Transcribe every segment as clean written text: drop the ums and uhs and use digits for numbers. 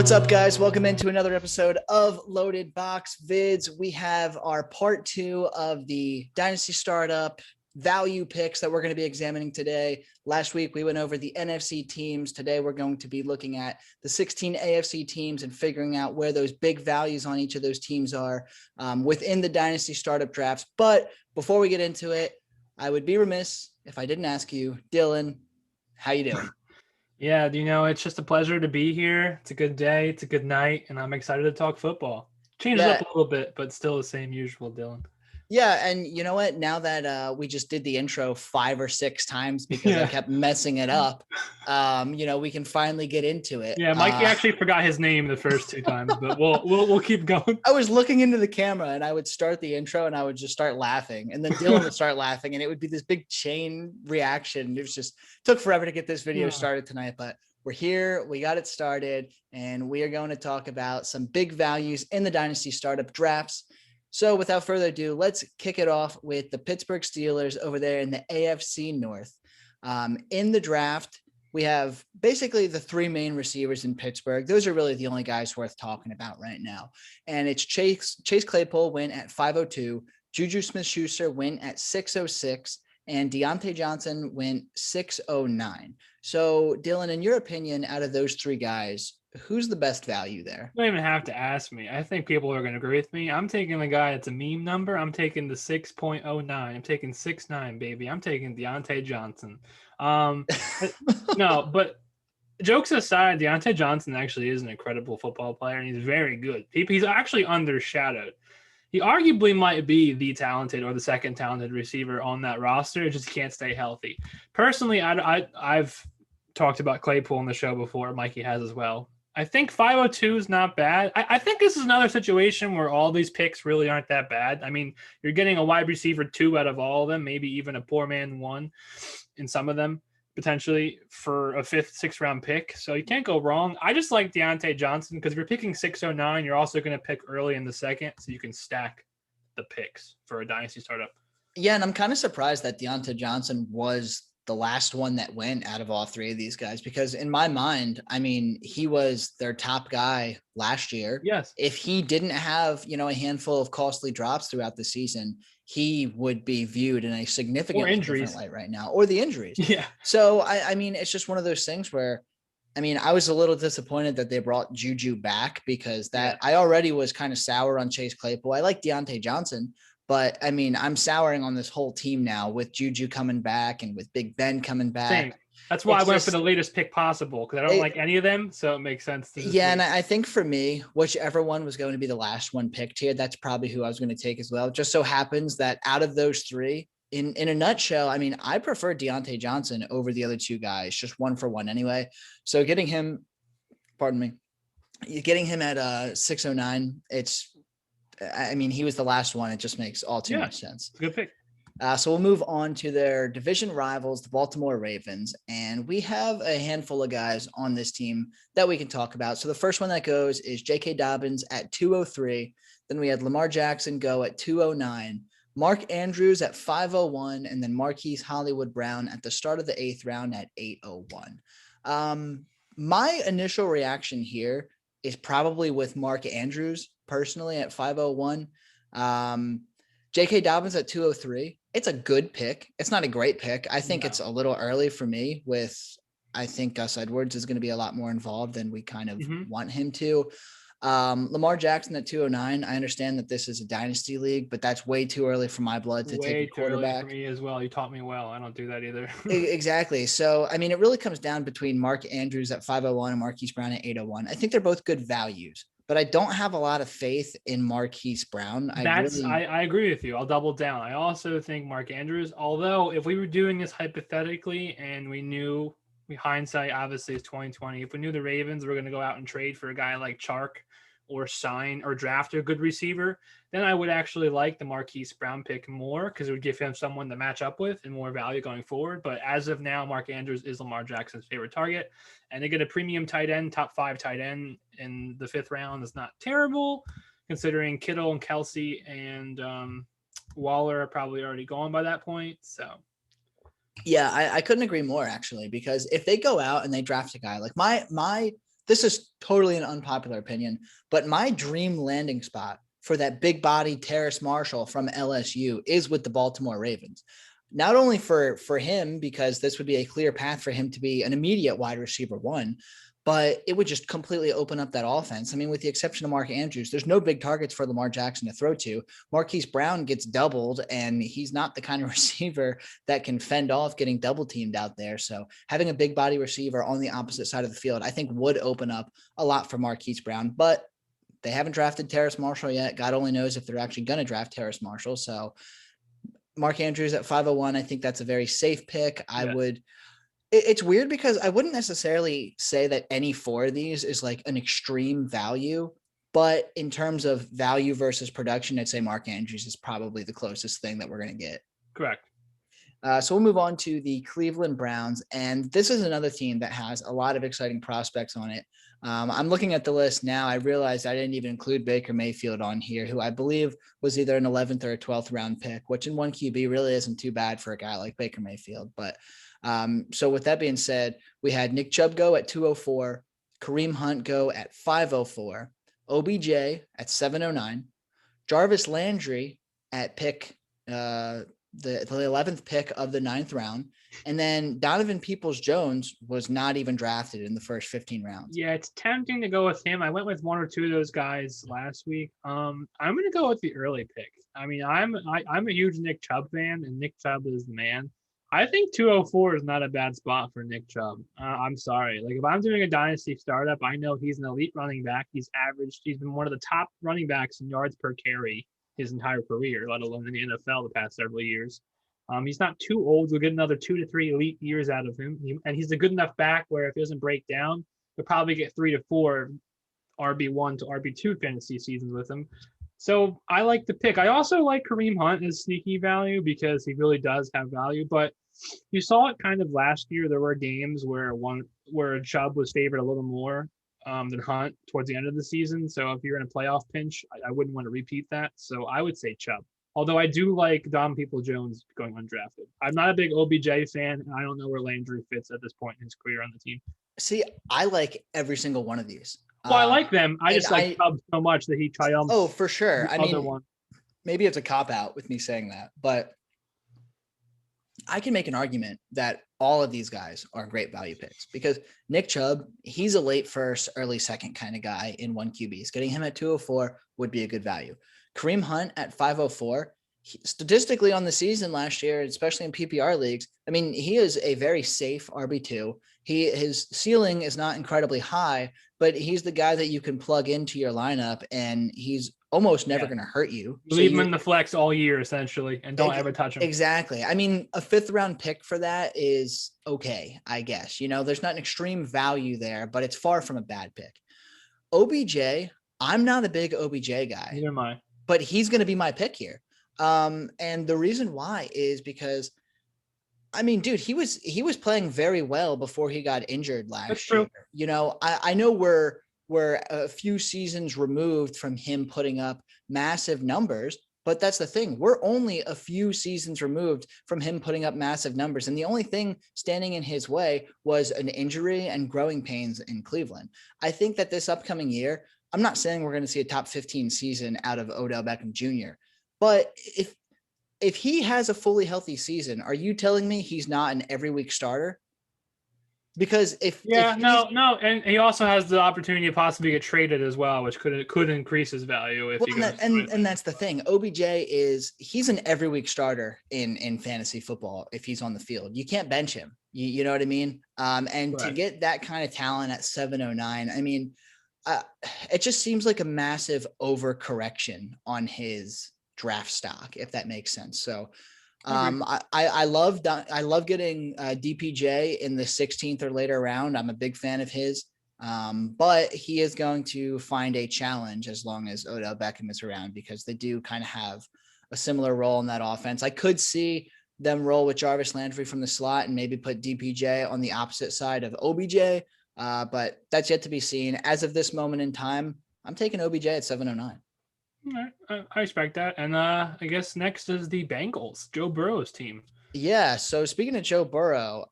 What's up, guys? Welcome into another episode of Loaded Box Vids. We have our part 2 of the Dynasty Startup value picks that we're going to be examining today. Last week, we went over the NFC teams. Today, we're going to be looking at the 16 AFC teams and figuring out where those big values on each of those teams are within the Dynasty Startup drafts. But before we get into it, I would be remiss if I didn't ask you, Dylan, how you doing? Yeah, it's just a pleasure to be here. It's a good day. It's a good night, and I'm excited to talk football. Change it up a little bit, but still the same usual, Dylan. Yeah, and you know what? Now that we just did the intro 5 or 6 times because I kept messing it up, we can finally get into it. Yeah, Mikey actually forgot his name the first 2 times, but we'll keep going. I was looking into the camera and I would start the intro and I would just start laughing, and then Dylan would start laughing, and it would be this big chain reaction. It was just took forever to get this video started tonight, but we're here. We got it started, and we are going to talk about some big values in the Dynasty Startup drafts. So without further ado, let's kick it off with the Pittsburgh Steelers over there in the AFC North. In the draft, we have basically the 3 main receivers in Pittsburgh. Those are really the only guys worth talking about right now. And it's Chase Claypool went at 502, Juju Smith-Schuster went at 606, and Deontay Johnson went 609. So Dylan, in your opinion, out of those 3 guys, who's the best value there? You don't even have to ask me. I think people are going to agree with me. I'm taking the guy that's a meme number. I'm taking the 6.09. I'm taking 6.9, baby. I'm taking Deontay Johnson. No, but jokes aside, Deontay Johnson actually is an incredible football player, and he's very good. He's actually undershadowed. He arguably might be the talented or the second talented receiver on that roster. It just can't stay healthy. Personally, I've talked about Claypool on the show before. Mikey has as well. I think 502 is not bad. I think this is another situation where all these picks really aren't that bad. I mean, you're getting a wide receiver 2 out of all of them, maybe even a poor man 1 in some of them, potentially for a 5th, 6th round pick. So you can't go wrong. I just like Deontay Johnson because if you're picking 609, you're also going to pick early in the 2nd, so you can stack the picks for a Dynasty startup. Yeah, and I'm kind of surprised that Deontay Johnson was the last one that went out of all 3 of these guys, because in my mind, I mean, he was their top guy last year. Yes. If he didn't have, a handful of costly drops throughout the season, he would be viewed in a significantly different light right now, or the injuries. Yeah. So, I mean, it's just one of those things where, I mean, I was a little disappointed that they brought Juju back because I already was kind of sour on Chase Claypool. I like Deontay Johnson, but I mean, I'm souring on this whole team now with Juju coming back and with Big Ben coming back. Same. That's why I went for the latest pick possible, because I don't like any of them, so it makes sense. And I think for me, whichever one was going to be the last one picked here, that's probably who I was going to take as well. It just so happens that out of those 3, in a nutshell, I mean, I prefer Deontay Johnson over the other 2 guys, just 1 for 1 anyway. So getting him at 609, he was the last one. It just makes all too much sense. Good pick. So we'll move on to their division rivals, the Baltimore Ravens. And we have a handful of guys on this team that we can talk about. So the first one that goes is J.K. Dobbins at 203. Then we had Lamar Jackson go at 209. Mark Andrews at 501. And then Marquise Hollywood Brown at the start of the 8th round at 801. My initial reaction here is probably with Mark Andrews personally at 501. J.K. Dobbins at 203. It's a good pick. It's not a great pick. I think it's a little early for me I think Gus Edwards is going to be a lot more involved than we kind of want him to. Lamar Jackson at 209. I understand that this is a dynasty league, but that's way too early for my blood to take a quarterback. Way too early for me as well. You taught me well. I don't do that either. Exactly. So, I mean, it really comes down between Mark Andrews at 501 and Marquise Brown at 801. I think they're both good values, but I don't have a lot of faith in Marquise Brown. I agree with you. I'll double down. I also think Mark Andrews, although if we were doing this hypothetically and we knew, hindsight obviously is 2020, if we knew the Ravens were going to go out and trade for a guy like Chark or sign or draft a good receiver, then I would actually like the Marquise Brown pick more because it would give him someone to match up with and more value going forward. But as of now, Mark Andrews is Lamar Jackson's favorite target. And they get a premium tight end, top 5 tight end in the 5th round is not terrible, considering Kittle and Kelsey and Waller are probably already gone by that point. So Yeah, I couldn't agree more, actually, because if they go out and they draft a guy, like my this is totally an unpopular opinion, but my dream landing spot for that big body Terrace Marshall from LSU is with the Baltimore Ravens. Not only for him, because this would be a clear path for him to be an immediate wide receiver one, but it would just completely open up that offense. I mean, with the exception of Mark Andrews, there's no big targets for Lamar Jackson to throw to. Marquise Brown gets doubled, and he's not the kind of receiver that can fend off getting double teamed out there. So having a big body receiver on the opposite side of the field, I think would open up a lot for Marquise Brown, but they haven't drafted Terrace Marshall yet. God only knows if they're actually going to draft Terrace Marshall. So Mark Andrews at 501, I think that's a very safe pick. It's weird because I wouldn't necessarily say that any four of these is like an extreme value, but in terms of value versus production, I'd say Mark Andrews is probably the closest thing that we're going to get. Correct. So we'll move on to the Cleveland Browns, and this is another team that has a lot of exciting prospects on it. I'm looking at the list now. I realized I didn't even include Baker Mayfield on here, who I believe was either an 11th or a 12th round pick, which in one QB really isn't too bad for a guy like Baker Mayfield. But so with that being said, we had Nick Chubb go at 204, Kareem Hunt go at 504, OBJ at 709, Jarvis Landry at pick the 11th pick of the 9th round. And then Donovan Peoples-Jones was not even drafted in the first 15 rounds. Yeah, it's tempting to go with him. I went with one or two of those guys last week. I'm going to go with the early pick. I mean, I'm a huge Nick Chubb fan, and Nick Chubb is the man. I think 204 is not a bad spot for Nick Chubb. I'm sorry. Like, if I'm doing a dynasty startup, I know he's an elite running back. He's been one of the top running backs in yards per carry his entire career, let alone in the NFL the past several years. He's not too old. We'll get another 2 to 3 elite years out of him. And he's a good enough back where if he doesn't break down, we'll probably get 3 to 4 RB1 to RB2 fantasy seasons with him. So I like the pick. I also like Kareem Hunt as sneaky value because he really does have value. But you saw it kind of last year. There were games where Chubb was favored a little more than Hunt towards the end of the season. So if you're in a playoff pinch, I wouldn't want to repeat that. So I would say Chubb. Although I do like Dom Peoples-Jones going undrafted. I'm not a big OBJ fan, and I don't know where Landry fits at this point in his career on the team. See, I like every single one of these. Well, I like them. I just like Chubb so much that he triumphs. Oh, for sure. I mean, maybe it's a cop-out with me saying that, but I can make an argument that all of these guys are great value picks because Nick Chubb, he's a late first, early second kind of guy in one QBs. Getting him at 204 would be a good value. Kareem Hunt at 504, statistically on the season last year, especially in PPR leagues, I mean, he is a very safe RB2. His ceiling is not incredibly high, but he's the guy that you can plug into your lineup, and he's almost never going to hurt you. Leave him in the flex all year, essentially, and don't ever touch him. Exactly. I mean, a 5th round pick for that is okay, I guess. You know, there's not an extreme value there, but it's far from a bad pick. OBJ, I'm not a big OBJ guy. Neither am I. But he's going to be my pick here. And the reason why is because, I mean, dude, he was playing very well before he got injured last year. You know, I know we're a few seasons removed from him putting up massive numbers, but that's the thing. We're only a few seasons removed from him putting up massive numbers. And the only thing standing in his way was an injury and growing pains in Cleveland. I think that this upcoming year, I'm not saying we're going to see a top 15 season out of Odell Beckham Jr., but if he has a fully healthy season, are you telling me he's not an every week starter? Because no, and he also has the opportunity to possibly get traded as well, which could increase his value if he goes. And that's the thing. OBJ he's an every week starter in fantasy football if he's on the field. You can't bench him. You know what I mean? And to get that kind of talent at 709, I mean, it just seems like a massive overcorrection on his draft stock, if that makes sense. So I love getting DPJ in the 16th or later round. I'm a big fan of his, but he is going to find a challenge as long as Odell Beckham is around because they do kind of have a similar role in that offense. I could see them roll with Jarvis Landry from the slot and maybe put DPJ on the opposite side of OBJ. But that's yet to be seen. As of this moment in time, I'm taking OBJ at 709. All right. I respect that. And I guess next is the Bengals, Joe Burrow's team. Yeah. So speaking of Joe Burrow,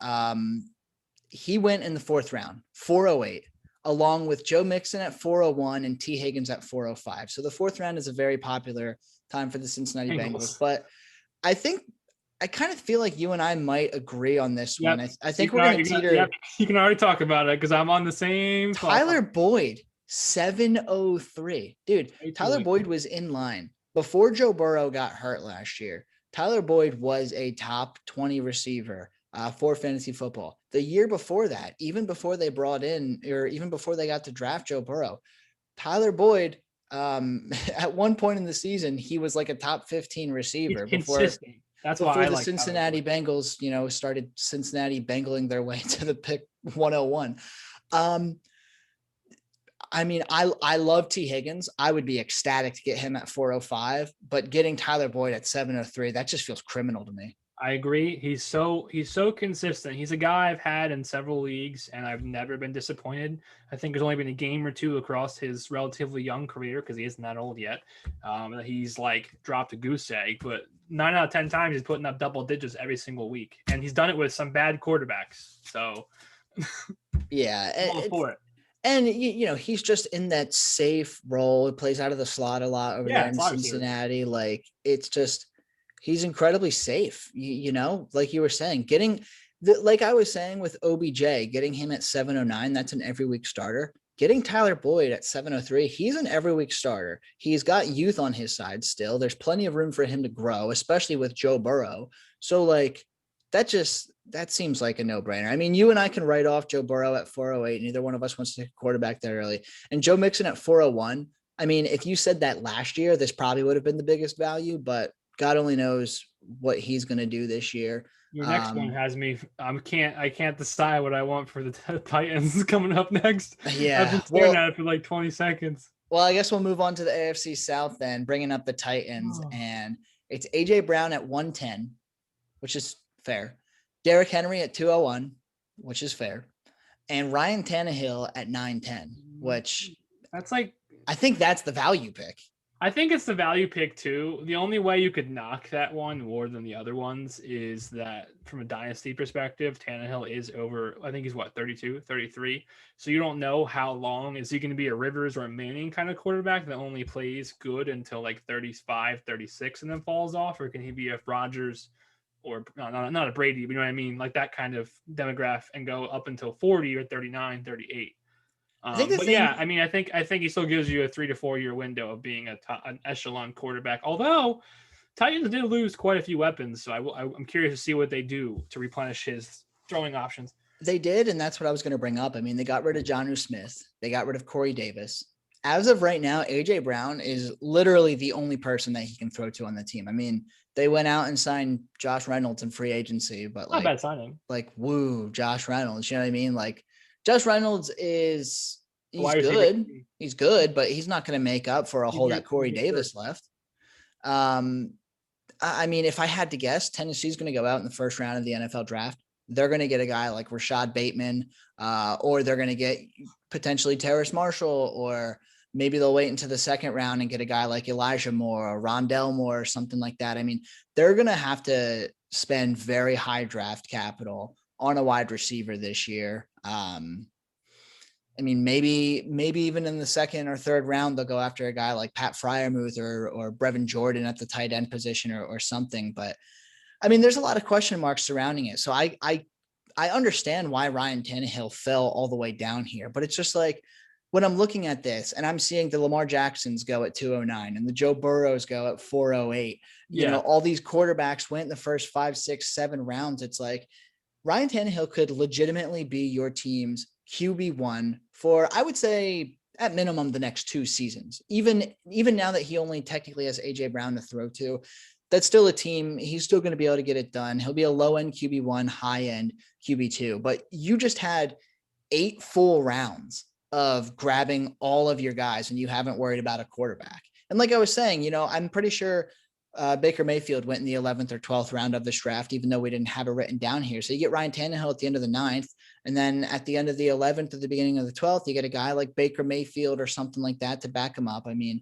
he went in the 4th round, 408. along with Joe Mixon at 401 and T. Higgins at 405. So the fourth round is a very popular time for the Cincinnati Bengals. But I think I kind of feel like you and I might agree on this one. I think we're going to teeter. You can already talk about it because I'm on the same. Tyler Boyd, 703. Dude, Tyler Boyd was in line before Joe Burrow got hurt last year. Tyler Boyd was a top 20 receiver for fantasy football. The year before that, even before they brought in, or even before they got to draft Joe Burrow, Tyler Boyd, at one point in the season, he was like a top 15 receiver before the Cincinnati Bengals, started Cincinnati Bengling their way to the pick 101. I mean, I love T. Higgins. I would be ecstatic to get him at 405, but getting Tyler Boyd at 703, that just feels criminal to me. I agree. He's so consistent. He's a guy I've had in several leagues, and I've never been disappointed. I think there's only been a game or two across his relatively young career, because he isn't that old yet. He's like dropped a goose egg, but 9 out of 10 times he's putting up double digits every single week, and he's done it with some bad quarterbacks. So yeah, I'm all for it. And, he's just in that safe role. He plays out of the slot a lot over there in Cincinnati. Like, it's just, he's incredibly safe, like you were saying, like I was saying with OBJ, getting him at 709, that's an every week starter. Getting Tyler Boyd at 703, he's an every week starter. He's got youth on his side still. There's plenty of room for him to grow, especially with Joe Burrow. So, like, that seems like a no-brainer. I mean, you and I can write off Joe Burrow at 408. Neither one of us wants to take a quarterback that early. And Joe Mixon at 401. I mean, if you said that last year, this probably would have been the biggest value, but God only knows what he's going to do this year. Your next one has me. I can't decide what I want for the Titans coming up next. Yeah. I've been staring at it for like 20 seconds. Well, I guess we'll move on to the AFC South then, bringing up the Titans. And it's AJ Brown at 110, which is fair. Derrick Henry at 201, which is fair. And Ryan Tannehill at 910, which that's like, I think that's the value pick. I think it's the value pick too. The only way you could knock that one more than the other ones is that from a dynasty perspective, Tannehill is over, I think he's 32, 33. So you don't know how long. Is he going to be a Rivers or a Manning kind of quarterback that only plays good until like 35, 36 and then falls off? Or can he be a Rodgers or not a Brady, but you know what I mean? Like that kind of demographic and go up until 40 or 39, 38. I think he still gives you a 3 to 4 year window of being an echelon quarterback. Although Titans did lose quite a few weapons, so I'm curious to see what they do to replenish his throwing options. They did, and that's what I was going to bring up. I mean, they got rid of Jonnu Smith. They got rid of Corey Davis. As of right now, AJ Brown is literally the only person that he can throw to on the team. I mean, they went out and signed Josh Reynolds in free agency, but not a bad signing. Like, woo, Josh Reynolds. You know what I mean? Like, Josh Reynolds he's good, but he's not going to make up for a hole that Corey Davis left. I mean, if I had to guess, Tennessee's going to go out in the first round of the NFL draft. They're going to get a guy like Rashad Bateman, or they're going to get potentially Terrace Marshall, or maybe they'll wait into the second round and get a guy like Elijah Moore or Rondell Moore or something like that. I mean, they're going to have to spend very high draft capital on a wide receiver this year. I mean, maybe even in the second or third round, they'll go after a guy like Pat Freiermuth or Brevin Jordan at the tight end position or something. But I mean, there's a lot of question marks surrounding it. So I understand why Ryan Tannehill fell all the way down here, but it's just like when I'm looking at this and I'm seeing the Lamar Jacksons go at 209 and the Joe Burrows go at 408, you know, all these quarterbacks went in the first 5, 6, 7 rounds. It's like Ryan Tannehill could legitimately be your team's QB1 for, I would say, at minimum the next 2 seasons. Even now that he only technically has AJ Brown to throw to, that's still a team. He's still going to be able to get it done. He'll be a low-end QB1, high-end QB2. But you just had 8 full rounds of grabbing all of your guys, and you haven't worried about a quarterback. And like I was saying, you know, I'm pretty sure Baker Mayfield went in the 11th or 12th round of this draft, even though we didn't have it written down here. So you get Ryan Tannehill at the end of the 9th. And then at the end of the 11th, at the beginning of the 12th, you get a guy like Baker Mayfield or something like that to back him up. I mean,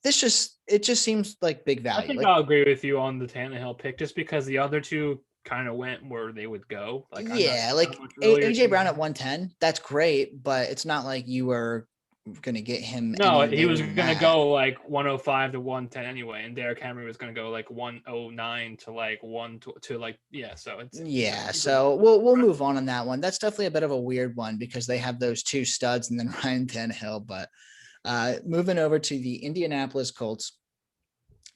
it just seems like big value. I think I'll agree with you on the Tannehill pick, just because the other two kind of went where they would go. Like, I'm not Yeah, sure like how much earlier AJ Brown at 110, that's great, but it's not like you were going to get him No, any he later was than gonna that. go like 105 to 110 anyway, and Derrick Henry was gonna go like 109 to like like yeah. So it's Yeah, super so we'll move on that one. That's definitely a bit of a weird one because they have those two studs and then Ryan Tannehill. But moving over to the Indianapolis Colts.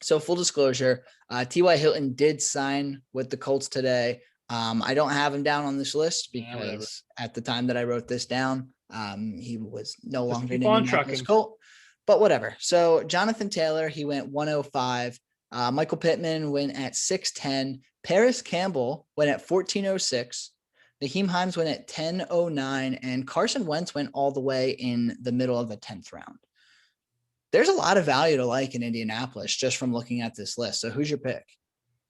So full disclosure, T.Y. Hilton did sign with the Colts today. I don't have him down on this list because at the time that I wrote this down, he was no Just longer keep an on Indianapolis trucking. Colt. But whatever. So Jonathan Taylor, he went 105. Michael Pittman went at 610. Paris Campbell went at 1406. Naheem Heinz went at 1009. And Carson Wentz went all the way in the middle of the 10th round. There's a lot of value to like in Indianapolis just from looking at this list. So who's your pick?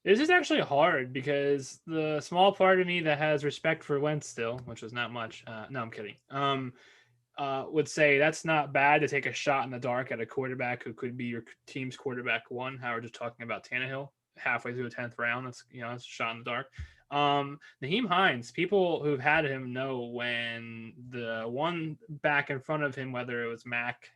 This is actually hard because the small part of me that has respect for Wentz still, which is not much. No, I'm kidding. Would say that's not bad to take a shot in the dark at a quarterback who could be your team's quarterback one. How we're just talking about Tannehill halfway through the 10th round. That's it's a shot in the dark. Naheem Heinz, people who've had him know when the one back in front of him, whether it was Mac,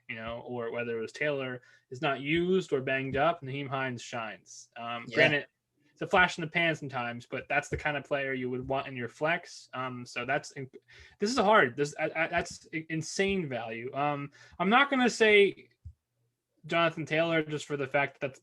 or whether it was Taylor, is not used or banged up, Naheem Heinz shines. Granted, it's a flash in the pan sometimes, but that's the kind of player you would want in your flex. So this is hard. That's insane value. I'm not going to say Jonathan Taylor just for the fact that that's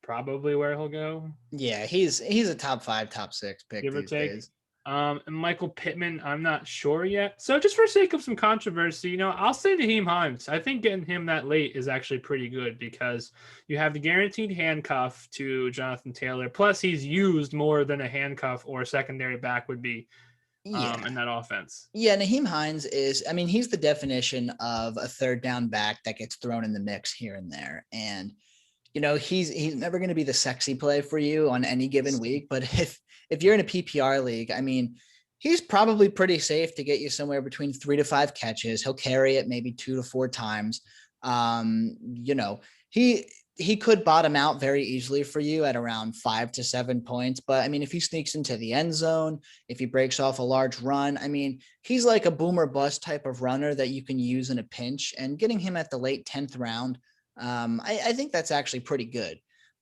probably where he'll go. Yeah, he's a top 5, top 6 pick Give or these take. days. And Michael Pittman, I'm not sure yet. So just for sake of some controversy, I'll say Naheem Heinz. I think getting him that late is actually pretty good because you have the guaranteed handcuff to Jonathan Taylor. Plus, he's used more than a handcuff or a secondary back would be in that offense. Yeah, Naheem Heinz he's the definition of a third down back that gets thrown in the mix here and there. And he's never going to be the sexy play for you on any given week. But if you're in a PPR league, he's probably pretty safe to get you somewhere between 3 to 5 catches. He'll carry it maybe 2 to 4 times. He could bottom out very easily for you at around 5 to 7 points. But if he sneaks into the end zone, if he breaks off a large run, he's like a boomer bust type of runner that you can use in a pinch. And getting him at the late 10th round, I think that's actually pretty good.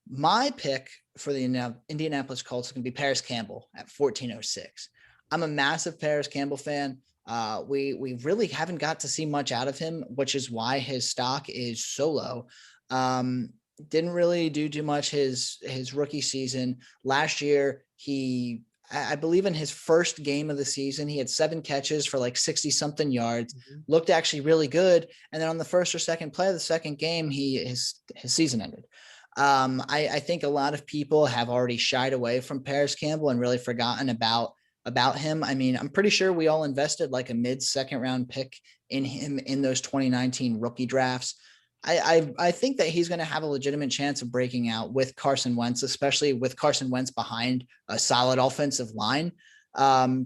My pick for the Indianapolis Colts is going to be Paris Campbell at 1406. I'm a massive Paris Campbell fan. We really haven't got to see much out of him, which is why his stock is so low. Didn't really do too much his rookie season. Last year, I believe in his first game of the season, he had 7 catches for like 60 something yards, looked actually really good. And then on the first or second play of the second game, his season ended. I think a lot of people have already shied away from Paris Campbell and really forgotten about him. I'm pretty sure we all invested like a mid-second round pick in him in those 2019 rookie drafts. I think that he's going to have a legitimate chance of breaking out with Carson Wentz, especially with Carson Wentz behind a solid offensive line.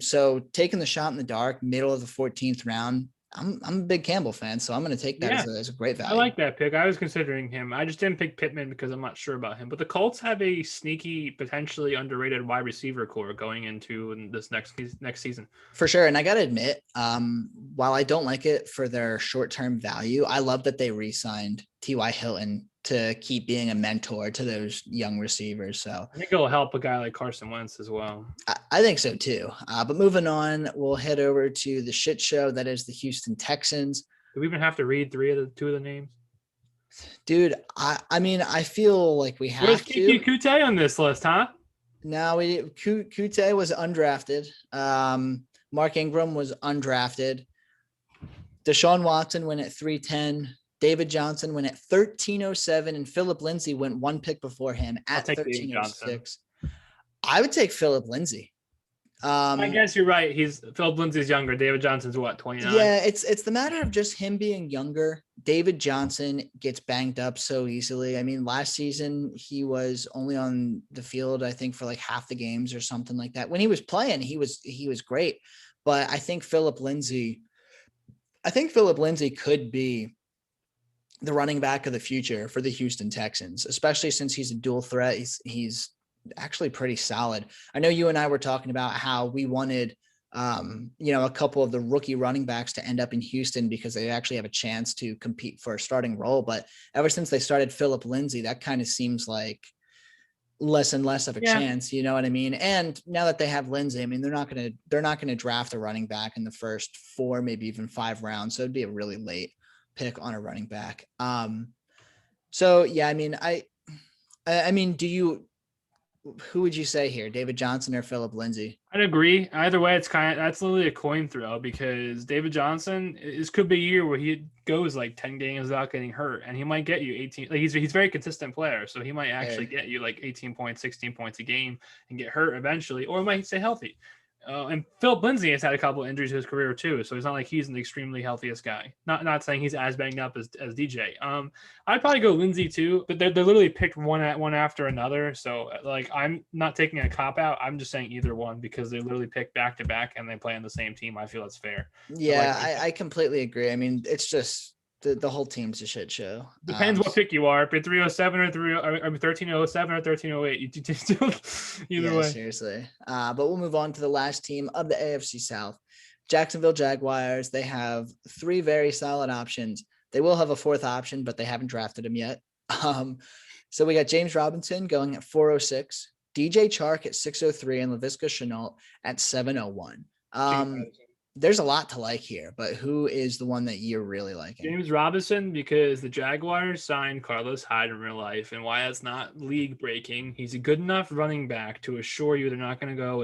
So taking the shot in the dark, middle of the 14th round, I'm a big Campbell fan, so I'm going to take that as a great value. I like that pick. I was considering him. I just didn't pick Pittman because I'm not sure about him. But the Colts have a sneaky, potentially underrated wide receiver core going into this next season. For sure. And I got to admit, while I don't like it for their short-term value, I love that they re-signed T.Y. Hilton to keep being a mentor to those young receivers. So I think it'll help a guy like Carson Wentz as well. I think so too. But moving on, we'll head over to the shit show that is the Houston Texans. Do we even have to read 2 of the names? Dude, I feel like we have Where's to. Kiki Kute on this list, huh? No, Kute was undrafted. Mark Ingram was undrafted. Deshaun Watson went at 310. David Johnson went at 1307, and Phillip Lindsay went 1 pick before him at 1306. I would take Phillip Lindsay. I guess you're right. Phillip Lindsay's younger. David Johnson's what, 29? Yeah, it's the matter of just him being younger. David Johnson gets banged up so easily. Last season he was only on the field, I think, for like half the games or something like that. When he was playing, he was great. But I think Phillip Lindsay could be the running back of the future for the Houston Texans, especially since he's a dual threat. He's actually pretty solid. I know you and I were talking about how we wanted, a couple of the rookie running backs to end up in Houston because they actually have a chance to compete for a starting role. But ever since they started Phillip Lindsay, that kind of seems like less and less of a chance, you know what I mean? And now that they have Lindsay, I mean, they're not going to draft a running back in the first 4, maybe even 5 rounds. So it'd be a really late pick on a running back. So yeah, I mean, who would you say here? David Johnson or Phillip Lindsay? I'd agree. Either way, that's literally a coin throw because David Johnson could be a year where he goes like 10 games without getting hurt, and he might get you 18. Like he's a very consistent player, so he might actually get you like 18 points, 16 points a game, and get hurt eventually, or he might stay healthy. And Phillip Lindsay has had a couple of injuries in his career too, so it's not like he's an extremely healthiest guy. Not saying he's as banged up as DJ. I'd probably go Lindsay too, but they're literally picked one after another. So like I'm not taking a cop out. I'm just saying either one because they literally pick back to back and they play on the same team. I feel that's fair. Yeah, I completely agree. I mean, it's just the whole team's a shit show. Depends what pick you are. If you're 307 or 1307 or 1308, you just either way. Seriously. But we'll move on to the last team of the AFC South, Jacksonville Jaguars. They have 3 very solid options. They will have a 4th option, but they haven't drafted him yet. So we got James Robinson going at 406, DJ Chark at 603, and Laviska Shenault at 701. There's a lot to like here, but who is the one that you're really liking? James Robinson, because the Jaguars signed Carlos Hyde in real life, and why that's not league breaking. He's a good enough running back to assure you they're not going to go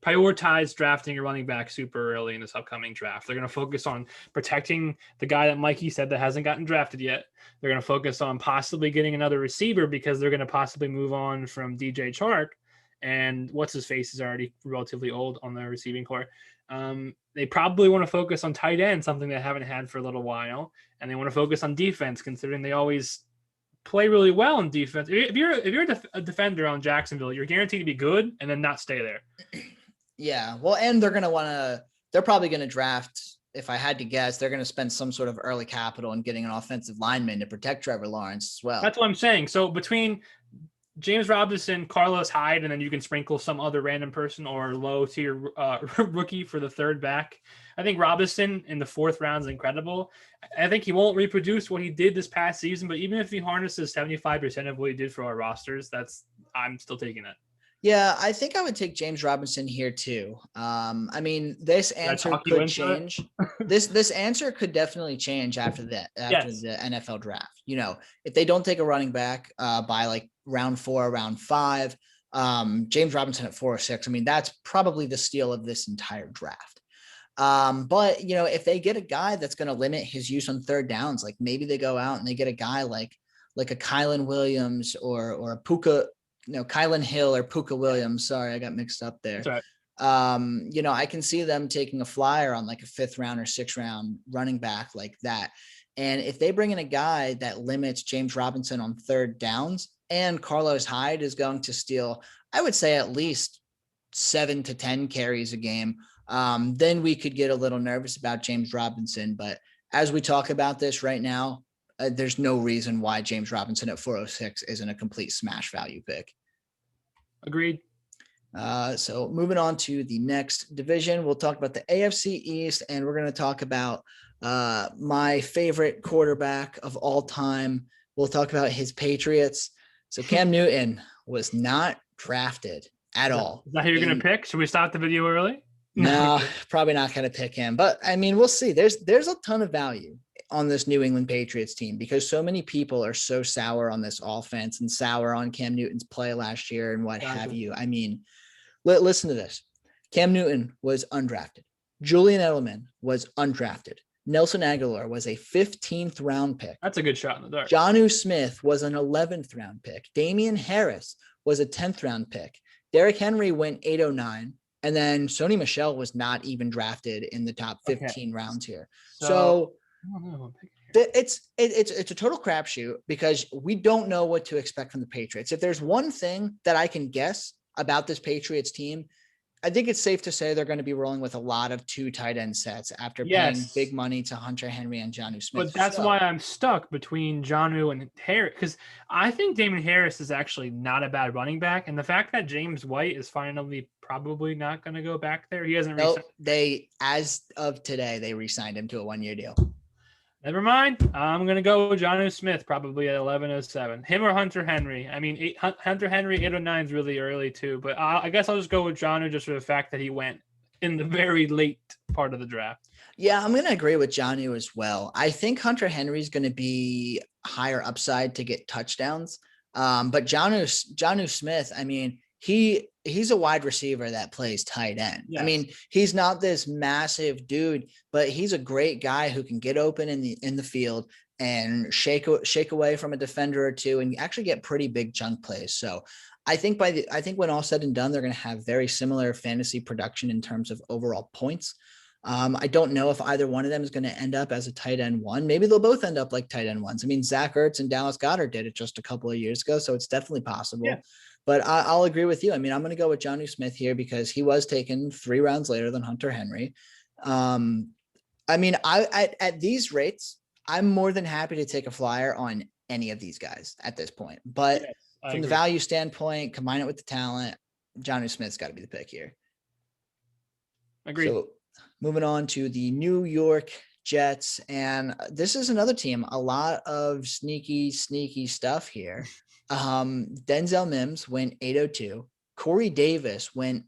prioritize drafting a running back super early in this upcoming draft. They're going to focus on protecting the guy that Mikey said that hasn't gotten drafted yet. They're going to focus on possibly getting another receiver because they're going to possibly move on from DJ Chark. And what's his face is already relatively old on the receiving core. They probably want to focus on tight end, something they haven't had for a little while, and they want to focus on defense, considering they always play really well in defense. If you're a defender on Jacksonville, you're guaranteed to be good and then not stay there. Yeah, well, and they're probably going to draft. If I had to guess, they're going to spend some sort of early capital in getting an offensive lineman to protect Trevor Lawrence as well. That's what I'm saying. So between James Robinson, Carlos Hyde, and then you can sprinkle some other random person or low tier rookie for the 3rd back. I think Robinson in the 4th round is incredible. I think he won't reproduce what he did this past season, but even if he harnesses 75% of what he did for our rosters, I'm still taking it. Yeah, I think I would take James Robinson here too. I mean, this answer could change. This answer could definitely change after the NFL draft. You know, if they don't take a running back by like round 4, round 5, James Robinson at 406. I mean, that's probably the steal of this entire draft. But if they get a guy that's going to limit his use on 3rd downs, like maybe they go out and they get a guy like a Kylan Williams or a Puka. Kylan Hill or Puka Williams. Sorry, I got mixed up there. Right. I can see them taking a flyer on like a 5th round or 6th round running back like that. And if they bring in a guy that limits James Robinson on 3rd downs and Carlos Hyde is going to steal, I would say at least 7 to 10 carries a game, then we could get a little nervous about James Robinson. But as we talk about this right now, there's no reason why James Robinson at 406 isn't a complete smash value pick. Agreed. So moving on to the next division, we'll talk about the AFC East, and we're going to talk about my favorite quarterback of all time. We'll talk about his Patriots. So Cam Newton was not drafted at all. Is that who you're going to pick? Should we stop the video early? No, probably not going to pick him. But I mean, we'll see. There's a ton of value on this New England Patriots team because so many people are so sour on this offense and sour on Cam Newton's play last year and what have you. I mean, listen to this. Cam Newton was undrafted. Julian Edelman was undrafted. Nelson Aguilar was a 15th round pick. That's a good shot in the dark. Jonnu Smith was an 11th round pick. Damian Harris was a 10th round pick. Derrick Henry went 809. And then Sony Michel was not even drafted in the top 15 rounds here. So it's a total crapshoot because we don't know what to expect from the Patriots. If there's one thing that I can guess about this Patriots team, I think it's safe to say they're going to be rolling with a lot of 2 tight end sets after paying Yes. big money to Hunter Henry and Jonnu Smith. But that's why I'm stuck between Jonnu and Harris, because I think Damon Harris is actually not a bad running back, and the fact that James White is finally probably not going to go back there. He hasn't. Nope, as of today, they re-signed him to a 1-year deal. Never mind. I'm going to go with Jonnu Smith probably at 11:07. Him or Hunter Henry. I mean, Hunter Henry 8:09 is really early too, but I guess I'll just go with Jonnu just for the fact that he went in the very late part of the draft. Yeah, I'm going to agree with Jonnu as well. I think Hunter Henry is going to be higher upside to get touchdowns. But Jonnu Smith, I mean, he's a wide receiver that plays tight end. Yes. I mean, he's not this massive dude, but he's a great guy who can get open in the field and shake away from a defender or two and actually get pretty big chunk plays. So I think when all said and done, they're going to have very similar fantasy production in terms of overall points. I don't know if either one of them is going to end up as a tight end 1. Maybe they'll both end up like tight end 1s. I mean, Zach Ertz and Dallas Goedert did it just a couple of years ago, so it's definitely possible. Yeah. But I'll agree with you. I mean, I'm going to go with Jonnu Smith here because he was taken 3 rounds later than Hunter Henry. I mean, at these rates, I'm more than happy to take a flyer on any of these guys at this point. But from the value standpoint, combine it with the talent, Jonnu Smith's got to be the pick here. Agreed. So moving on to the New York Jets, and this is another team, a lot of sneaky stuff here. Denzel Mims went 802. Corey Davis went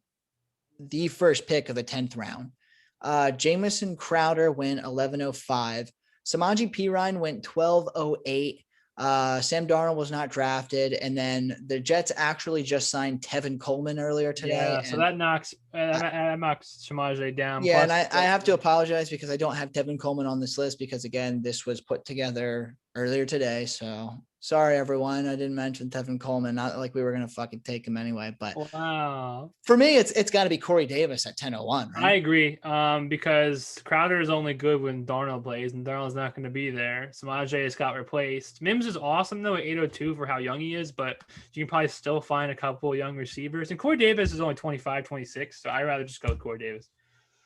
the first pick of the 10th round. Jamison Crowder went 1105. Samaje Perine went 1208. Sam Darnold was not drafted, and then the Jets actually just signed Tevin Coleman earlier today. Yeah, so that knocks Samaje down. Yeah, and I have to apologize because I don't have Tevin Coleman on this list because, again, this was put together earlier today. So sorry, everyone. I didn't mention Tevin Coleman. Not like we were going to fucking take him anyway. But wow, for me, it's got to be Corey Davis at 10:01. Right? I agree because Crowder is only good when Darnold plays, and Darnold's not going to be there. Samaje has got replaced. Mims is awesome, though, at 802 for how young he is, but you can probably still find a couple of young receivers. And Corey Davis is only 25, 26, so I'd rather just go with Corey Davis.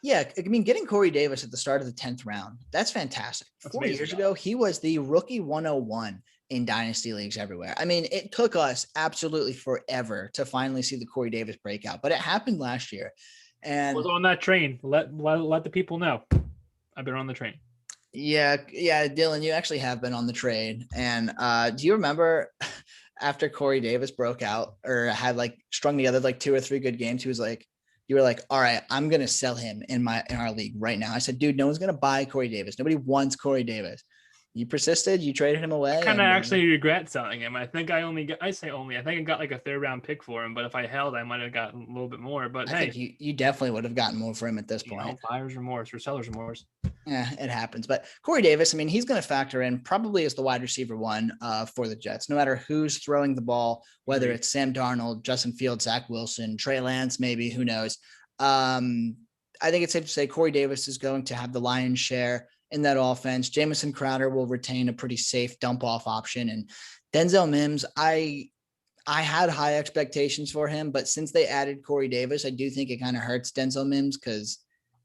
Yeah, I mean, getting Corey Davis at the start of the 10th round, that's fantastic. 4 years ago, he was the rookie 101 in dynasty leagues everywhere. I mean, it took us absolutely forever to finally see the Corey Davis breakout, but it happened last year. And I was on that train. Let the people know. I've been on the train. Yeah, Dylan, you actually have been on the train. And do you remember after Corey Davis broke out or had like strung together like 2 or 3 good games, he was like, you were like, all right, I'm going to sell him in our league right now. I said, dude, no one's going to buy Corey Davis. Nobody wants Corey Davis. You persisted. You traded him away. I kind of actually regret selling him. I think I think I got like a 3rd round pick for him, but if I held, I might have gotten a little bit more. But I think you definitely would have gotten more for him at this point. Buyer's remorse or seller's remorse. Yeah, it happens. But Corey Davis, I mean, he's going to factor in probably as the wide receiver 1 for the Jets, no matter who's throwing the ball, whether it's Sam Darnold, Justin Fields, Zach Wilson, Trey Lance, maybe, who knows. I think it's safe to say Corey Davis is going to have the lion's share in that offense. Jamison Crowder will retain a pretty safe dump off option. And Denzel Mims, I had high expectations for him, but since they added Corey Davis, I do think it kind of hurts Denzel Mims because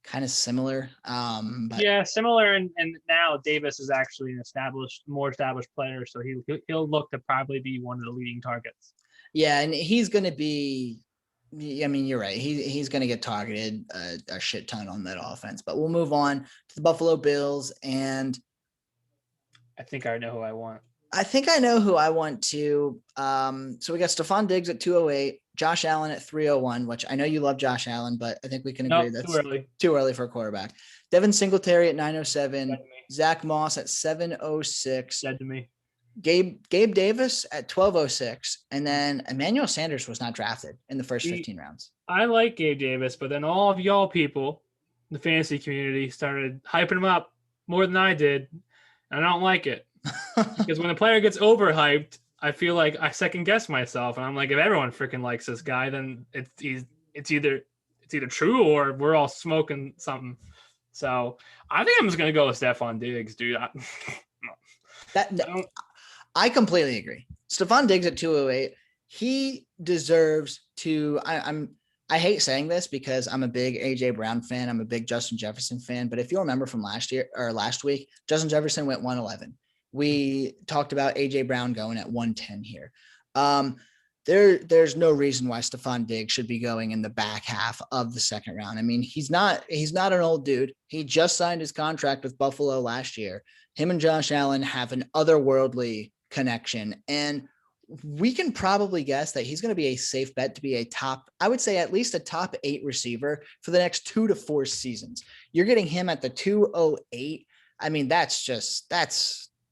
kind of similar. Yeah, similar. And now Davis is actually an more established player. So he'll look to probably be one of the leading targets. Yeah. And he's going to be, I mean, you're right. He's going to get targeted a shit ton on that offense, but we'll move on to the Buffalo Bills. And I think I know who I want. I think I know who I want to. So we got Stefan Diggs at 208, Josh Allen at 301, which I know you love Josh Allen, but I think we can agree that's too early for a quarterback. Devin Singletary at 907, Zach Moss at 706. Dead to me. Gabe Davis at 1206, and then Emmanuel Sanders was not drafted in the first 15 rounds. I like Gabe Davis, but then all of y'all people, the fantasy community, started hyping him up more than I did, and I don't like it. Because when a player gets overhyped, I feel like I second guess myself, and I'm like, if everyone freaking likes this guy, then it's either true or we're all smoking something. So I think I'm just gonna go with Stefan Diggs, dude. I completely agree. Stefan Diggs at 208. He deserves to. I I hate saying this because I'm a big AJ Brown fan. I'm a big Justin Jefferson fan. But if you remember from last week, Justin Jefferson went 111. We talked about AJ Brown going at 110 here. There's no reason why Stefan Digg should be going in the back half of the second round. I mean, he's not an old dude. He just signed his contract with Buffalo last year. Him and Josh Allen have an otherworldly connection, and we can probably guess that he's going to be a safe bet to be a top, I would say at least a top 8 receiver for the next 2 to 4 seasons. You're getting him at the 208. I mean, that's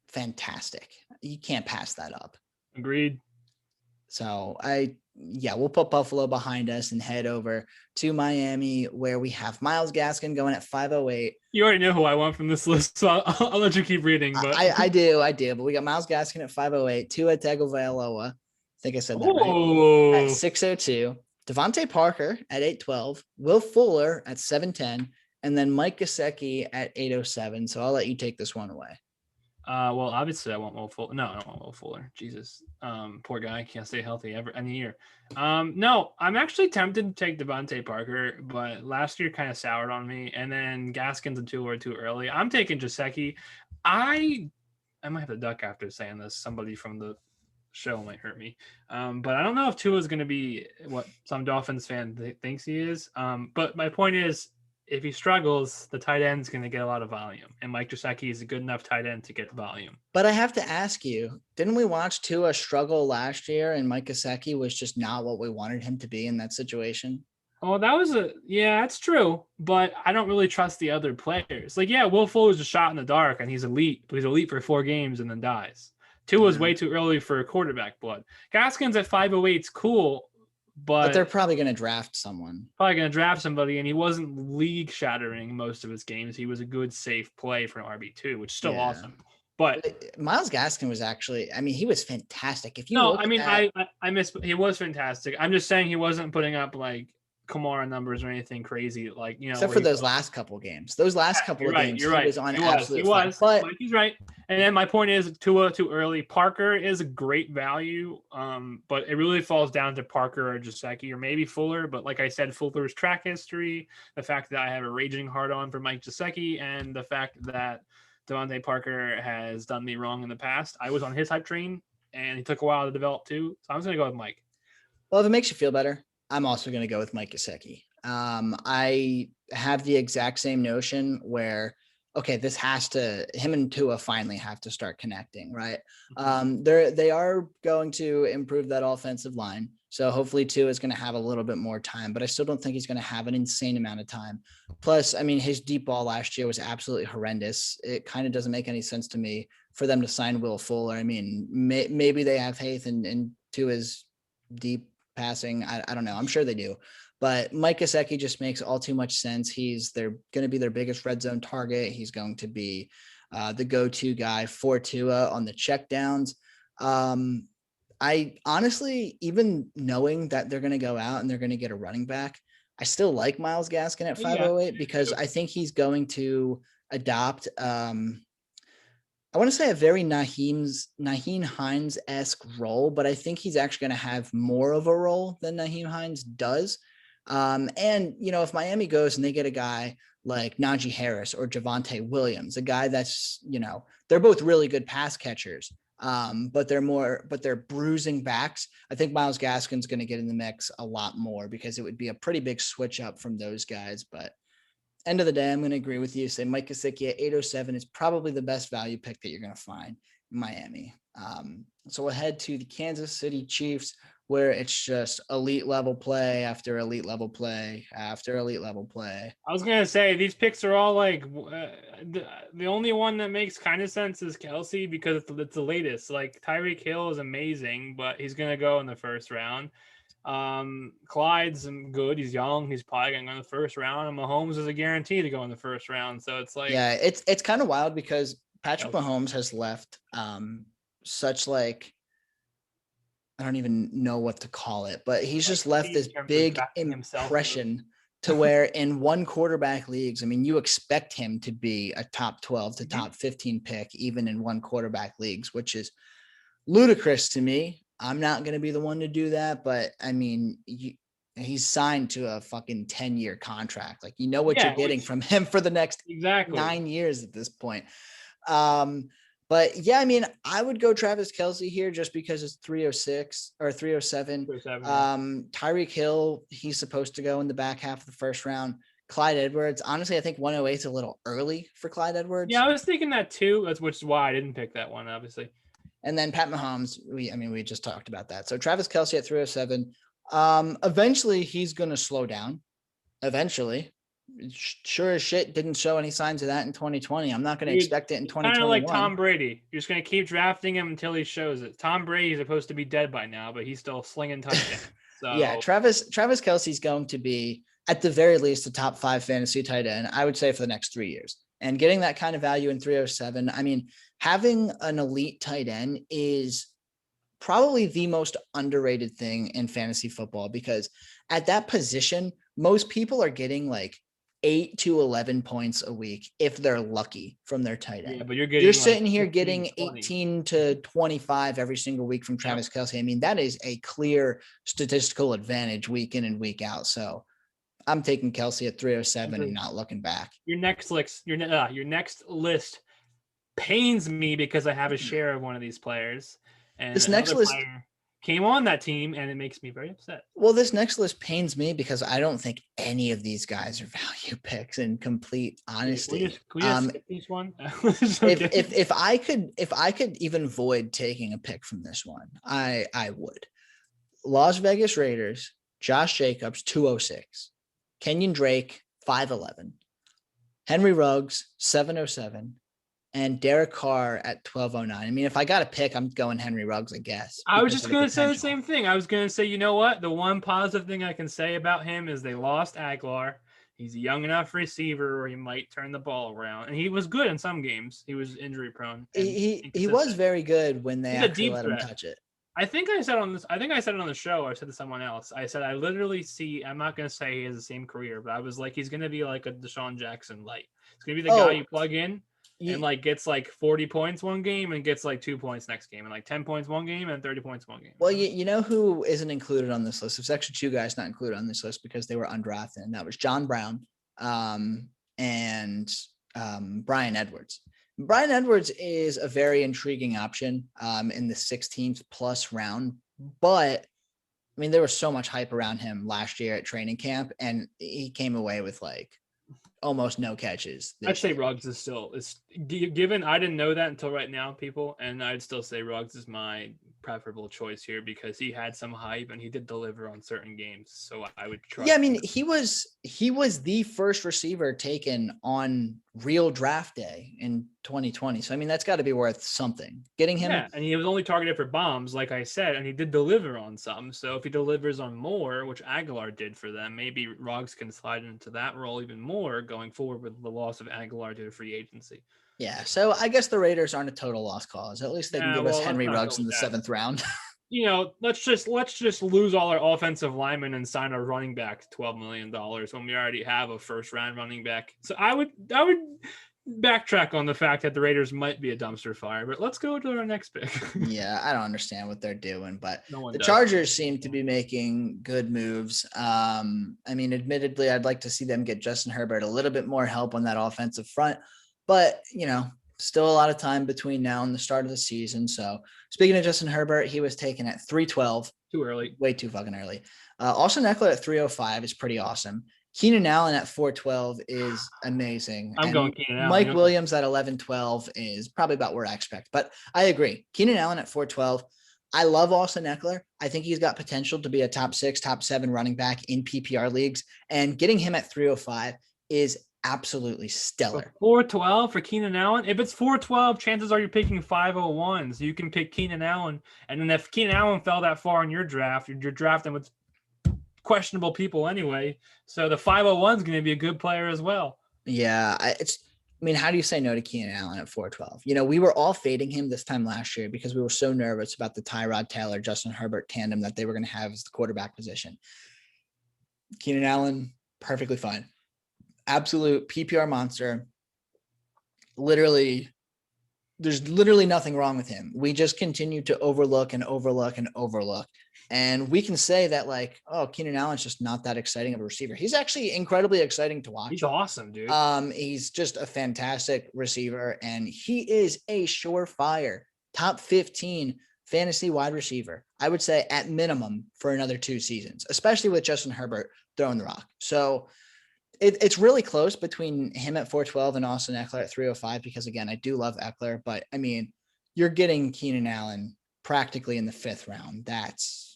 fantastic. You can't pass that up. Agreed. So we'll put Buffalo behind us and head over to Miami, where we have Myles Gaskin going at 508. You already know who I want from this list, so I'll let you keep reading. But I do. But we got Myles Gaskin at 508, Tua Tagovailoa. I think I said that right. At 602, Devonta Parker at 812, Will Fuller at 710, and then Mike Gaseki at 807. So I'll let you take this one away. Well, obviously I want Will Fuller. No, I don't want Will Fuller. Jesus. Poor guy can't stay healthy any year. No, I'm actually tempted to take Devonta Parker, but last year kind of soured on me. And then Gaskin's and Tua were too early. I'm taking Gaseki. I might have to duck after saying this. Somebody from the show might hurt me. But I don't know if Tua is going to be what some Dolphins fan thinks he is. But my point is, if he struggles, the tight end's going to get a lot of volume, and Mike Gesicki is a good enough tight end to get volume. But I have to ask you, didn't we watch Tua struggle last year, and Mike Gesicki was just not what we wanted him to be in that situation? Oh, that's true, but I don't really trust the other players. Like, yeah, Will Fuller's a shot in the dark, and he's elite, but he's elite for 4 games and then dies. Tua's way too early for quarterback blood. Gaskin's at 508's cool. But they're probably going to draft someone. And he wasn't league-shattering most of his games. He was a good, safe play for an RB2, which is still awesome. But Myles Gaskin was actually, he was fantastic. He was fantastic. I'm just saying he wasn't putting up like Kamara numbers or anything crazy, except for those last couple games. Those last couple of games, you're right. He was on absolute fire. But he's right. And then my point is, Tua too early. Parker is a great value, but it really falls down to Parker or Gesicki or maybe Fuller. But like I said, Fuller's track history, the fact that I have a raging hard on for Mike Gesicki, and the fact that Devontae Parker has done me wrong in the past. I was on his hype train, and he took a while to develop too. So I'm just going to go with Mike. Well, if it makes you feel better, I'm also going to go with Mike Gesicki. I have the exact same notion where, okay, him and Tua finally have to start connecting, right? They are going to improve that offensive line. So hopefully Tua is going to have a little bit more time, but I still don't think he's going to have an insane amount of time. Plus, his deep ball last year was absolutely horrendous. It kind of doesn't make any sense to me for them to sign Will Fuller. Maybe they have faith in Tua's deep passing. I don't know. I'm sure they do. But Mike Gesicki just makes all too much sense. They're going to be their biggest red zone target. He's going to be the go-to guy for Tua on the checkdowns. I honestly, even knowing that they're going to go out and they're going to get a running back, I still like Myles Gaskin at 508 because I think he's going to adopt I want to say a very Naheem Heinz-esque role, but I think he's actually going to have more of a role than Naheem Heinz does. If Miami goes and they get a guy like Najee Harris or Javonte Williams, a guy that's, they're both really good pass catchers, but they're bruising backs. I think Myles Gaskin's going to get in the mix a lot more because it would be a pretty big switch up from those guys. But end of the day, I'm going to agree with you. Say Mike Gesicki at 807 is probably the best value pick that you're going to find in Miami. So we'll head to the Kansas City Chiefs, where it's just elite level play after elite level play after elite level play. I was going to say, these picks are all like, the only one that makes kind of sense is Kelsey because it's the latest. Like Tyreek Hill is amazing, but he's going to go in the first round. Clyde's good. He's young. He's probably going to go in the first round, and Mahomes is a guarantee to go in the first round. So it's like, yeah, it's kind of wild because Patrick Mahomes has left such like, I don't even know what to call it, but he's just left this big impression to where in one quarterback leagues, you expect him to be a top 12 to top 15 pick, even in one quarterback leagues, which is ludicrous to me. I'm not going to be the one to do that, but And he's signed to a fucking 10-year contract. Like, you know what you're getting from him for the next 9 years at this point. But yeah, I mean, I would go Travis Kelsey here just because it's 306 or 307. Tyreek Hill, he's supposed to go in the back half of the first round. Clyde Edwards, honestly, I think 108 is a little early for Clyde Edwards. Yeah, I was thinking that too. Which is why I didn't pick that one, obviously. And then Pat Mahomes, we just talked about that. So Travis Kelsey at 307. Eventually he's going to slow down. Eventually. Sure as shit didn't show any signs of that in 2020. I'm not going to expect it in 2021. Kind of like Tom Brady. You're just going to keep drafting him until he shows it. Tom Brady is supposed to be dead by now, but he's still slinging touchdowns. So yeah, Travis Kelsey's going to be at the very least a top 5 fantasy tight end, I would say, for the next 3 years. And getting that kind of value in 307, I mean, having an elite tight end is probably the most underrated thing in fantasy football, because at that position, most people are getting like 8 to 11 points a week if they're lucky from their tight end. Yeah, but you're sitting here getting 18 to 25 every single week from Travis Kelsey. I mean, that is a clear statistical advantage week in and week out. So I'm taking Kelsey at 307 and not looking back. Your next list pains me because I have a share of one of these players. And this next list came on that team, and it makes me very upset. Well, this next list pains me because I don't think any of these guys are value picks, in complete honesty. Can we just skip each one? if I could even void taking a pick from this one, I would. Las Vegas Raiders, Josh Jacobs, 206. Kenyon Drake, 511. Henry Ruggs, 707. And Derek Carr at 1209. I mean, if I got to pick, I'm going Henry Ruggs, I guess. I was just going to say the same thing. I was going to say, you know what? The one positive thing I can say about him is they lost Aguilar. He's a young enough receiver where he might turn the ball around. And he was good in some games. He was injury prone. He was very good when they actually let him touch it. I think I said it on the show, or I said to someone else. I said, I literally see, I'm not going to say he has the same career, but I was like, he's going to be like a Deshaun Jackson light. It's going to be the guy you plug in. And like gets like 40 points one game and gets like 2 points next game, and like 10 points one game and 30 points one game. Well, you know who isn't included on this list? There's actually 2 guys not included on this list because they were undrafted, and that was John Brown and Brian Edwards. Brian Edwards is a very intriguing option in the 16th plus round, but I mean, there was so much hype around him last year at training camp, and he came away with like almost no catches. I'd say Ruggs is given. I didn't know that until right now, people, and I'd still say Ruggs is my preferable choice here because he had some hype and he did deliver on certain games. So I would trust. Yeah, I mean, he was the first receiver taken on real draft day in 2020. So I mean, that's got to be worth something. Getting him, and he was only targeted for bombs, like I said, and he did deliver on some. So if he delivers on more, which Aguilar did for them, maybe Ruggs can slide into that role even more going forward with the loss of Aguilar due to free agency. Yeah, so I guess the Raiders aren't a total lost cause. At least they can give us Henry Ruggs in the 7th round. You know, let's just lose all our offensive linemen and sign a running back $12 million when we already have a first round running back. So I would backtrack on the fact that the Raiders might be a dumpster fire, but let's go to our next pick. Yeah, I don't understand what they're doing, but the Chargers seem to be making good moves. I mean, admittedly, I'd like to see them get Justin Herbert a little bit more help on that offensive front. But, you know, still a lot of time between now and the start of the season. So speaking of Justin Herbert, he was taken at 312. Too early. Way too fucking early. Austin Eckler at 305 is pretty awesome. Keenan Allen at 412 is amazing. I'm going Keenan Allen. Mike Williams at 1112 is probably about where I expect. But I agree. Keenan Allen at 412. I love Austin Eckler. I think he's got potential to be a top 6, top 7 running back in PPR leagues. And getting him at 305 is absolutely stellar. 412 for Keenan Allen. If it's 412, chances are you're picking 501. So you can pick Keenan Allen. And then if Keenan Allen fell that far in your draft, you're drafting with questionable people anyway. So the 501 is going to be a good player as well. Yeah. I mean, how do you say no to Keenan Allen at 412? You know, we were all fading him this time last year because we were so nervous about the Tyrod Taylor, Justin Herbert tandem that they were going to have as the quarterback position. Keenan Allen, perfectly fine. Absolute PPR monster. Literally, there's literally nothing wrong with him. We just continue to overlook And we can say that like, oh, Keenan Allen's just not that exciting of a receiver. He's actually incredibly exciting to watch. He's awesome, dude. He's just a fantastic receiver, and he is a surefire top 15 fantasy wide receiver, I would say at minimum for another 2 seasons, especially with Justin Herbert throwing the rock. So it's really close between him at 412 and Austin Eckler at 305, because again, I do love Eckler, but I mean, you're getting Keenan Allen practically in the 5th round. That's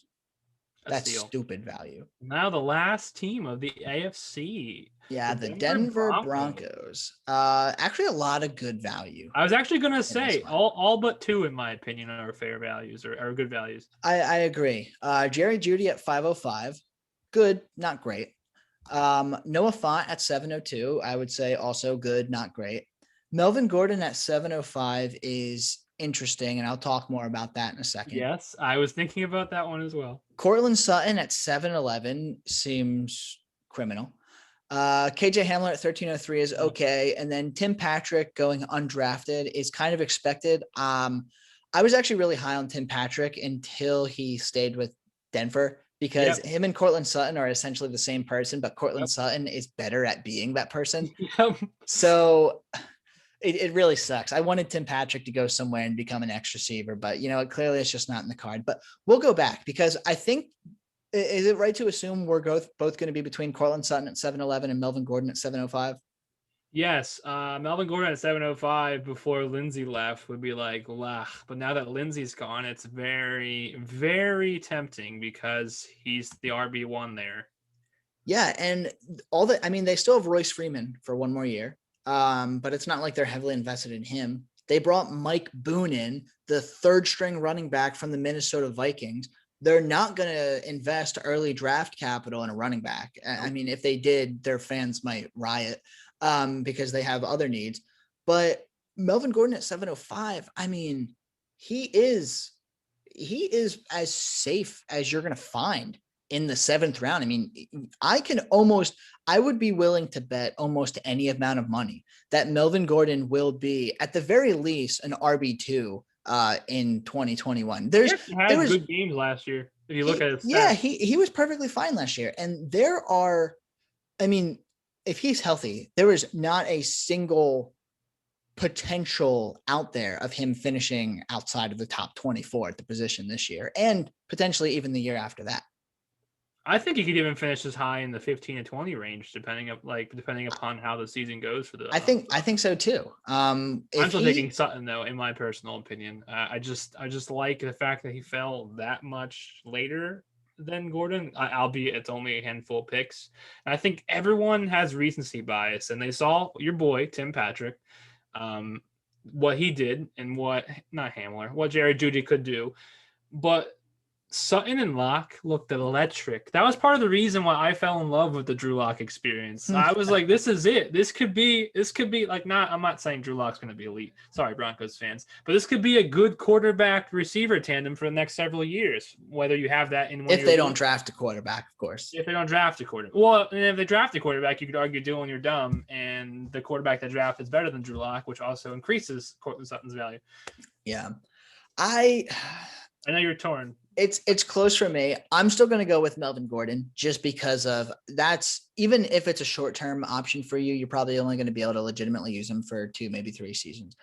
stupid value. Now the last team of the AFC. Yeah, the Denver Broncos. Actually a lot of good value. I was actually going to say all but 2, in my opinion, are fair values or are good values. I agree. Jerry Jeudy at 505. Good, not great. Noah Fant at 702. I would say also good, not great. Melvin Gordon at 705 is interesting, and I'll talk more about that in a second. Yes, I was thinking about that one as well. Cortland Sutton at 711 seems criminal. KJ Hamler at 1303 is okay. And then Tim Patrick going undrafted is kind of expected. I was actually really high on Tim Patrick until he stayed with Denver, because him and Cortland Sutton are essentially the same person, but Cortland Sutton is better at being that person. So it really sucks. I wanted Tim Patrick to go somewhere and become an X receiver, but clearly it's just not in the card. But we'll go back, because I think, is it right to assume we're both going to be between Cortland Sutton at 711 and Melvin Gordon at 705? Yes, Melvin Gordon at 705 before Lindsay left would be like, wow. But now that Lindsay's gone, it's very, very tempting, because he's the RB1 there. Yeah, and they still have Royce Freeman for 1 more year. But it's not like they're heavily invested in him. They brought Mike Boone in, the 3rd string running back from the Minnesota Vikings. They're not going to invest early draft capital in a running back. I mean, if they did, their fans might riot because they have other needs. But Melvin Gordon at 705, I mean, he is as safe as you're going to find in the 7th round. I mean, I would be willing to bet almost any amount of money that Melvin Gordon will be, at the very least, an RB2 in 2021. There was good games last year. If you look at his stats. Yeah, he was perfectly fine last year. And if he's healthy, there was not a single potential out there of him finishing outside of the top 24 at the position this year, and potentially even the year after that. I think he could even finish as high in the 15 to 20 range, depending upon how the season goes for the. I think so too. I'm still taking Sutton though, in my personal opinion. I just like the fact that he fell that much later than Gordon, albeit it's only a handful of picks. And I think everyone has recency bias, and they saw your boy Tim Patrick, what he did, and what Jerry Jeudy could do, but Sutton and Locke looked electric. That was part of the reason why I fell in love with the Drew Lock experience. I was like, this is it. This could be like, I'm not saying Drew Lock's going to be elite. Sorry, Broncos fans. But this could be a good quarterback receiver tandem for the next several years, whether you have that in one. If they don't draft a quarterback, of course. If they don't draft a quarterback. Well, and if they draft a quarterback, you could argue, Dylan, you're dumb. And the quarterback they draft is better than Drew Lock, which also increases Cortland Sutton's value. Yeah. I know you're torn. It's close for me. I'm still going to go with Melvin Gordon, just because of that's, even if it's a short-term option for you, you're probably only going to be able to legitimately use him for 2, maybe 3 seasons.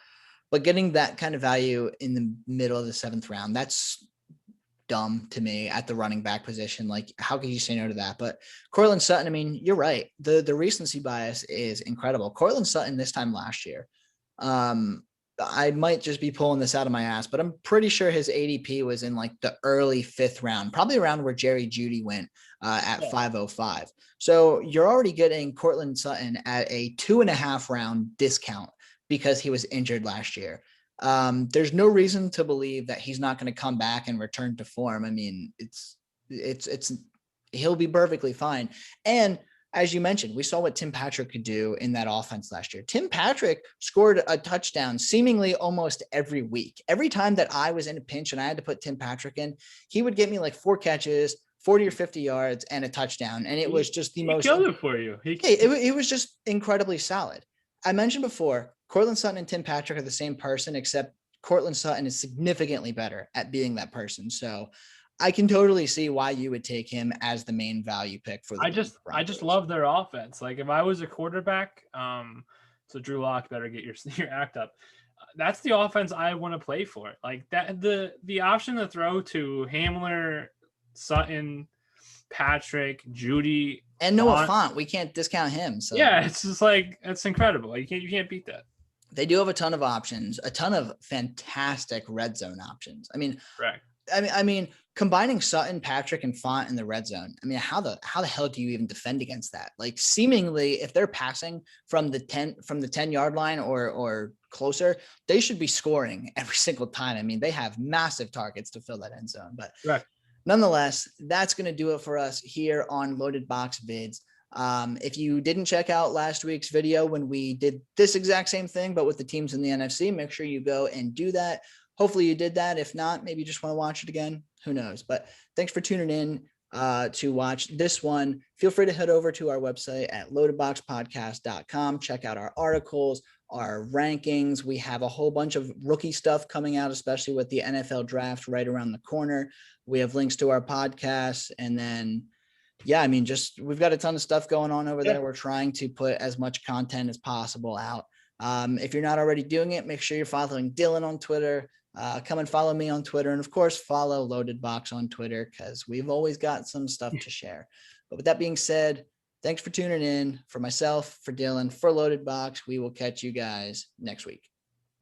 But getting that kind of value in the middle of the 7th round, that's dumb to me at the running back position. Like, how could you say no to that? But Cortland Sutton, I mean, you're right. The recency bias is incredible. Cortland Sutton this time last year, I might just be pulling this out of my ass, but I'm pretty sure his ADP was in like the early 5th round, probably around where Jerry Jeudy went at 505. So you're already getting Cortland Sutton at a 2.5 round discount because he was injured last year. There's no reason to believe that he's not going to come back and return to form. I mean, he'll be perfectly fine. And as you mentioned, we saw what Tim Patrick could do in that offense last year. Tim Patrick scored a touchdown seemingly almost every week. Every time that I was in a pinch and I had to put Tim Patrick in, he would get me like 4 catches, 40 or 50 yards, and a touchdown. And it was just the most. He killed it for you. It was just incredibly solid. I mentioned before, Cortland Sutton and Tim Patrick are the same person, except Cortland Sutton is significantly better at being that person. So I can totally see why you would take him as the main value pick for the I just love their offense. Like if I was a quarterback, so Drew Lock better get your act up. That's the offense I want to play for. Like that, the option to throw to Hamler, Sutton, Patrick, Judy, and Noah Fant. We can't discount him. So yeah, it's just like it's incredible. You can't beat that. They do have a ton of options, a ton of fantastic red zone options. I mean, right. I mean, combining Sutton, Patrick, and Font in the red zone. I mean, how the hell do you even defend against that? Like, seemingly, if they're passing from the 10-yard line or closer, they should be scoring every single time. I mean, they have massive targets to fill that end zone. But nonetheless, that's going to do it for us here on Loaded Box Vids. If you didn't check out last week's video when we did this exact same thing, but with the teams in the NFC, make sure you go and do that. Hopefully you did that. If not, maybe you just want to watch it again. Who knows? But thanks for tuning in to watch this one. Feel free to head over to our website at loadedboxpodcast.com. Check out our articles, our rankings. We have a whole bunch of rookie stuff coming out, especially with the NFL draft right around the corner. We have links to our podcasts. And then, yeah, I mean, just we've got a ton of stuff going on over there. We're trying to put as much content as possible out. If you're not already doing it, make sure you're following Dylan on Twitter. Come and follow me on Twitter. And of course, follow Loaded Box on Twitter because we've always got some stuff to share. But with that being said, thanks for tuning in. For myself, for Dylan, for Loaded Box, we will catch you guys next week.